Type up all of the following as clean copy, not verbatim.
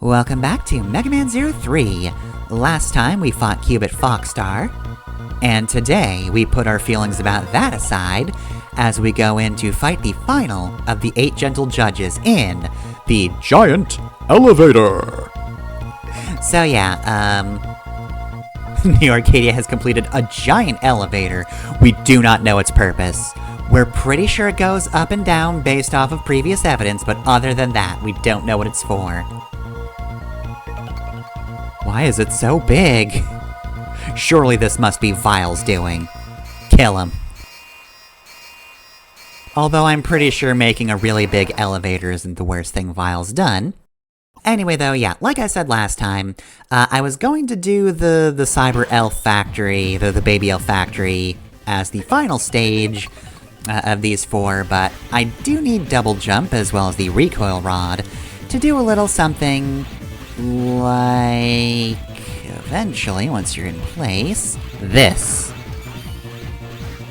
Welcome back to Mega Man 03. Last time we fought Cubit Foxstar, and today we put our feelings about that aside as we go in to fight the final of the 8 gentle judges in the Giant Elevator! So yeah, Neo Arcadia has completed a giant elevator. We do not know its purpose. We're pretty sure it goes up and down based off of previous evidence, but other than that, we don't know what it's for. Why is it so big? Surely this must be Vile's doing. Kill him. Although I'm pretty sure making a really big elevator isn't the worst thing Vile's done. Anyway though, yeah, like I said last time, I was going to do the Cyber Elf Factory, the Baby Elf Factory, as the final stage of these 4, but I do need Double Jump as well as the Recoil Rod to do a little something like... eventually, once you're in place, this.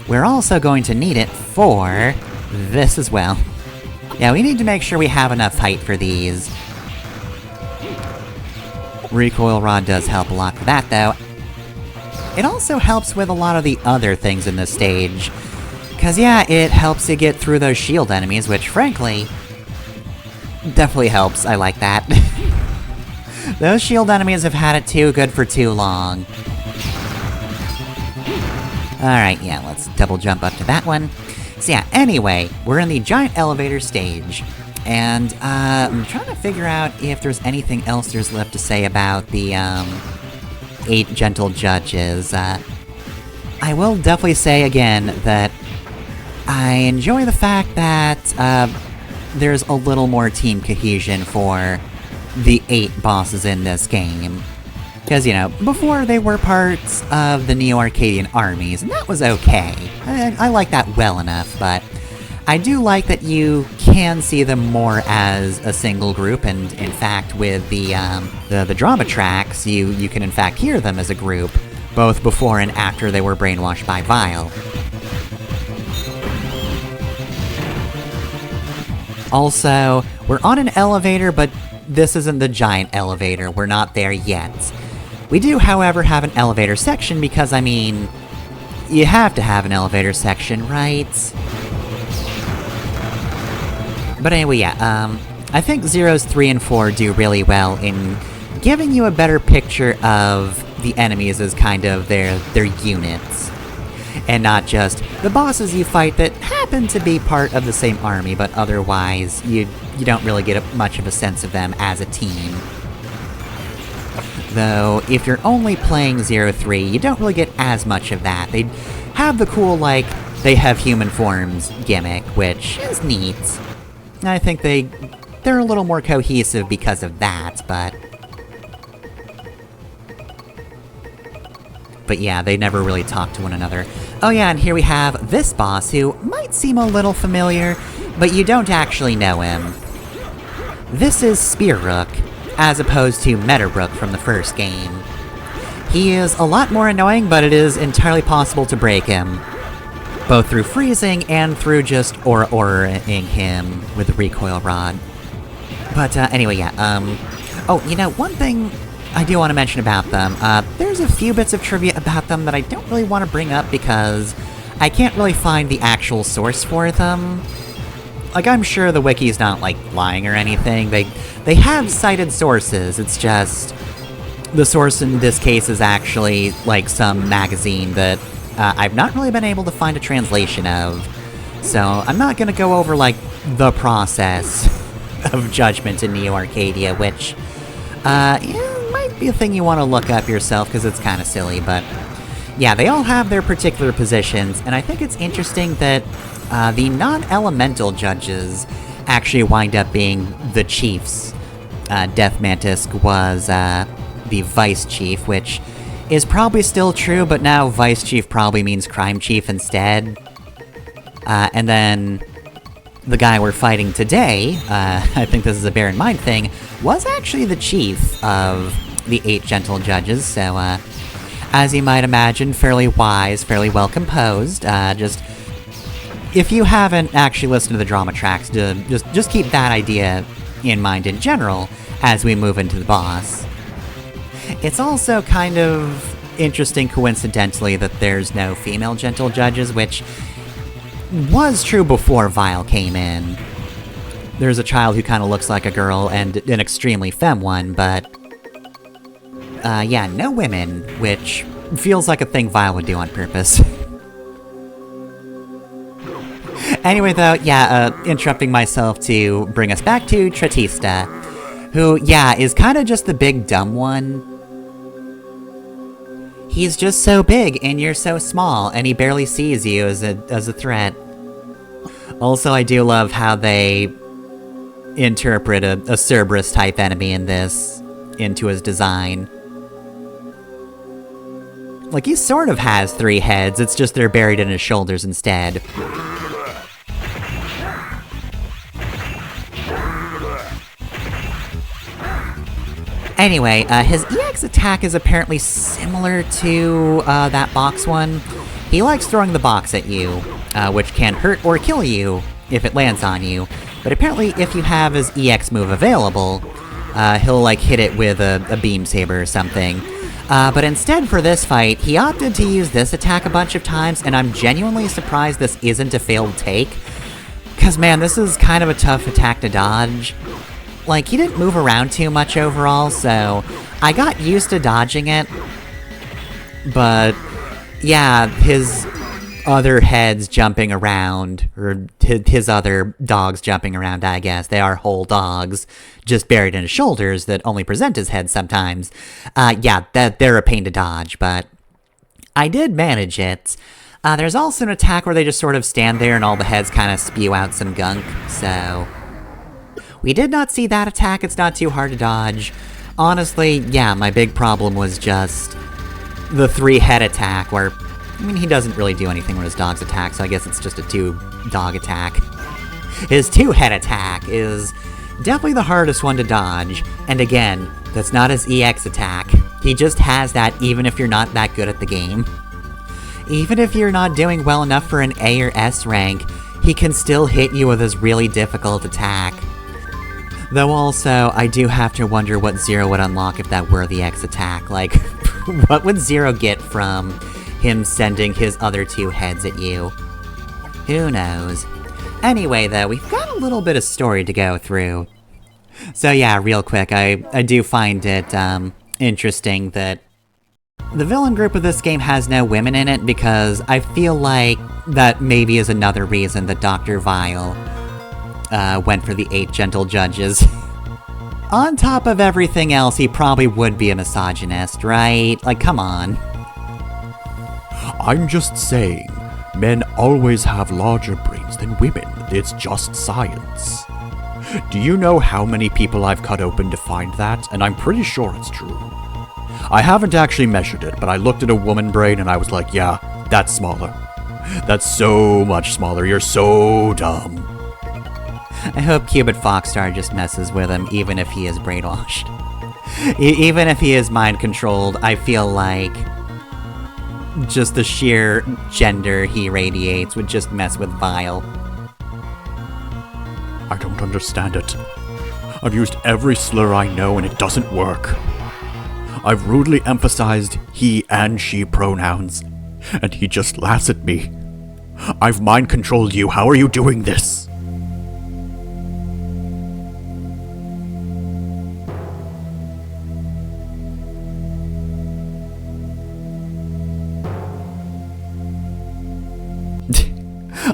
We're also going to need it for this as well. Yeah, we need to make sure we have enough height for these. Recoil Rod does help a lot for that, though. It also helps with a lot of the other things in this stage. Cause yeah, it helps you get through those shield enemies, which frankly, definitely helps. I like that. Those shield enemies have had it too good for too long. Alright, yeah, let's double jump up to that one. So yeah, anyway, we're in the giant elevator stage. And, I'm trying to figure out if there's anything else there's left to say about the, 8 gentle judges. I will definitely say again that I enjoy the fact that, there's a little more team cohesion for the 8 bosses in this game. Because, you know, before they were parts of the Neo Arcadian armies, and that was okay. I like that well enough, but I do like that you can see them more as a single group, and in fact, with the drama tracks, you can in fact hear them as a group, both before and after they were brainwashed by Vile. Also, we're on an elevator, but this isn't the giant elevator, we're not there yet. We do, however, have an elevator section because, I mean, you have to have an elevator section, right? But anyway, yeah, I think Zeros 3 and 4 do really well in giving you a better picture of the enemies as kind of their units. And not just the bosses you fight that happen to be part of the same army, but otherwise, you don't really get much of a sense of them as a team. Though, if you're only playing 03, you don't really get as much of that. They have the cool, like, they have human forms gimmick, which is neat. I think they're a little more cohesive because of that, but yeah, they never really talk to one another. Oh yeah, and here we have this boss who might seem a little familiar, but you don't actually know him. This is Spearrook, as opposed to Meadowbrook from the first game. He is a lot more annoying, but it is entirely possible to break him, both through freezing and through just aura-ing him with the Recoil Rod. But anyway, yeah, oh, you know, one thing I do want to mention about them, there's a few bits of trivia about them that I don't really want to bring up because I can't really find the actual source for them. Like, I'm sure the wiki's not, like, lying or anything. They have cited sources, it's just the source in this case is actually, like, some magazine that I've not really been able to find a translation of. So, I'm not gonna go over, like, the process of judgment in Neo Arcadia, which, yeah, might be a thing you want to look up yourself, because it's kind of silly, but yeah, they all have their particular positions, and I think it's interesting that the non-elemental judges actually wind up being the chiefs. Death Mantis was the vice chief, which is probably still true, but now vice chief probably means crime chief instead. And then the guy we're fighting today, I think this is a bear in mind thing, was actually the chief of the 8 gentle judges, so, as you might imagine, fairly wise, fairly well composed. Just, if you haven't actually listened to the drama tracks, just keep that idea in mind in general as we move into the boss. It's also kind of interesting coincidentally that there's no female gentle judges, which was true before Vile came in. There's a child who kind of looks like a girl and an extremely femme one, but yeah, no women, which feels like a thing Vile would do on purpose. Anyway, though, yeah, interrupting myself to bring us back to Tretista, who, yeah, is kind of just the big dumb one. He's just so big, and you're so small, and he barely sees you as a threat. Also, I do love how they interpret a Cerberus-type enemy in this into his design. Like, he sort of has 3 heads, it's just they're buried in his shoulders instead. Anyway, his EX attack is apparently similar to that box one. He likes throwing the box at you, which can hurt or kill you if it lands on you. But apparently if you have his EX move available, he'll like hit it with a beam saber or something. But instead for this fight, he opted to use this attack a bunch of times, and I'm genuinely surprised this isn't a failed take. Cause man, this is kind of a tough attack to dodge. Like, he didn't move around too much overall, so I got used to dodging it. But, yeah, his other heads jumping around, or his other dogs jumping around, I guess. They are whole dogs, just buried in his shoulders that only present his head sometimes. Yeah, they're a pain to dodge, but I did manage it. There's also an attack where they just sort of stand there and all the heads kind of spew out some gunk, so we did not see that attack. It's not too hard to dodge. Honestly, yeah, my big problem was just the 3-head attack, where, I mean, he doesn't really do anything when his dogs attack, so I guess it's just a 2-dog attack. His 2-head attack is definitely the hardest one to dodge, and again, that's not his EX attack. He just has that even if you're not that good at the game. Even if you're not doing well enough for an A or S rank, he can still hit you with his really difficult attack. Though also, I do have to wonder what Zero would unlock if that were the X attack. Like, what would Zero get from him sending his other 2 heads at you? Who knows? Anyway, though, we've got a little bit of story to go through. So yeah, real quick, I do find it interesting that the villain group of this game has no women in it, because I feel like that maybe is another reason that Dr. Vile went for the 8 gentle judges. On top of everything else, he probably would be a misogynist, right? Like, come on. I'm just saying, men always have larger brains than women. It's just science. Do you know how many people I've cut open to find that? And I'm pretty sure it's true. I haven't actually measured it, but I looked at a woman brain and I was like, yeah, that's smaller. That's so much smaller. You're so dumb. I hope Cupid Foxstar just messes with him, even if he is brainwashed. Even if he is mind-controlled, I feel like just the sheer gender he radiates would just mess with Vile. I don't understand it. I've used every slur I know and it doesn't work. I've rudely emphasized he and she pronouns, and he just laughs at me. I've mind-controlled you. How are you doing this?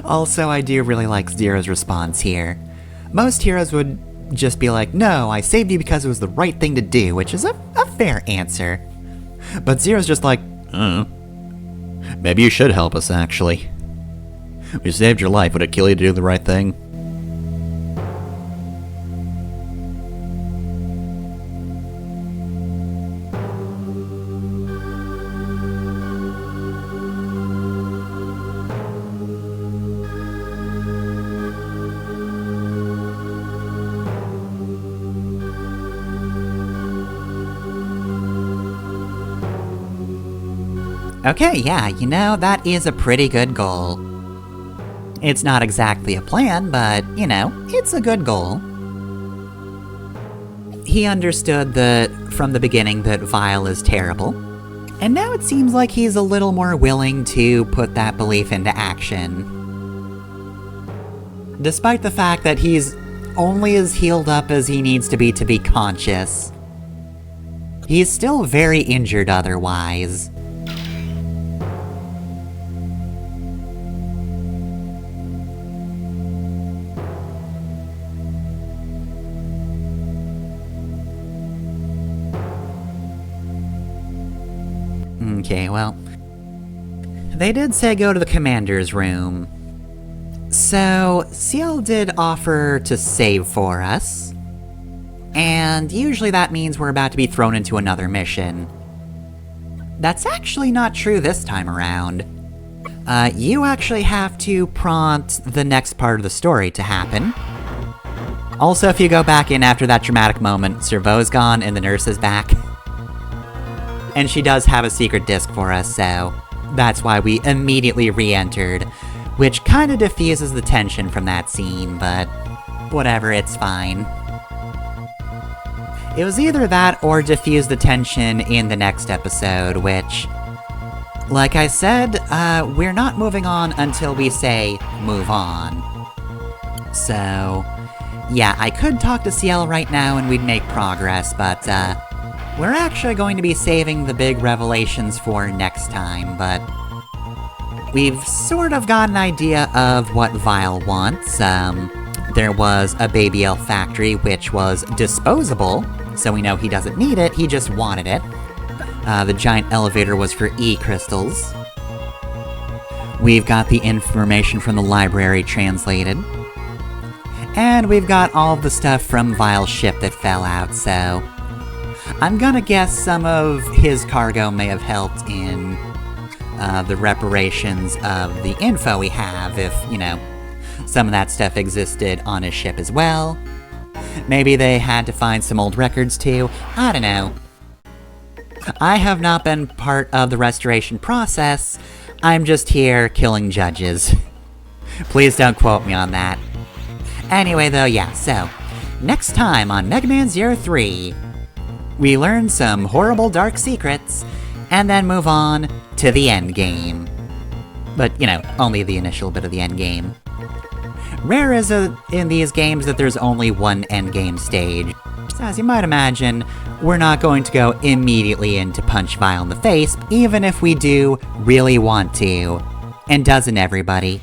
Also, I do really like Zero's response here. Most heroes would just be like, no, I saved you because it was the right thing to do, which is a fair answer. But Zero's just like, maybe you should help us, actually. We saved your life, would it kill you to do the right thing? Okay, yeah, you know, that is a pretty good goal. It's not exactly a plan, but, you know, it's a good goal. he understood that from the beginning that Vile is terrible, and now it seems like he's a little more willing to put that belief into action. Despite the fact that he's only as healed up as he needs to be conscious, he's still very injured otherwise. Okay, well, they did say go to the commander's room. So, Ciel did offer to save for us, and usually that means we're about to be thrown into another mission. That's actually not true this time around. You actually have to prompt the next part of the story to happen. Also, if you go back in after that dramatic moment, Servo's gone and the nurse is back. And she does have a secret disc for us, so that's why we immediately re-entered, which kind of diffuses the tension from that scene, but whatever, it's fine. It was either that or diffuse the tension in the next episode, which, like I said, we're not moving on until we say move on. So, yeah, I could talk to Ciel right now and we'd make progress, but we're actually going to be saving the big revelations for next time, but we've sort of got an idea of what Vile wants. There was a baby elf factory which was disposable, so we know he doesn't need it, he just wanted it. The giant elevator was for E-crystals. We've got the information from the library translated. And we've got all of the stuff from Vile's ship that fell out, so I'm gonna guess some of his cargo may have helped in the reparations of the info we have, if, you know, some of that stuff existed on his ship as well. Maybe they had to find some old records too, I don't know. I have not been part of the restoration process, I'm just here killing judges. Please don't quote me on that. Anyway though, yeah, so, next time on Mega Man 03, we learn some horrible dark secrets, and then move on to the endgame. But, you know, only the initial bit of the endgame. Rare is in these games that there's only one endgame stage. So as you might imagine, we're not going to go immediately into punch Vile in the face, even if we do really want to. And doesn't everybody?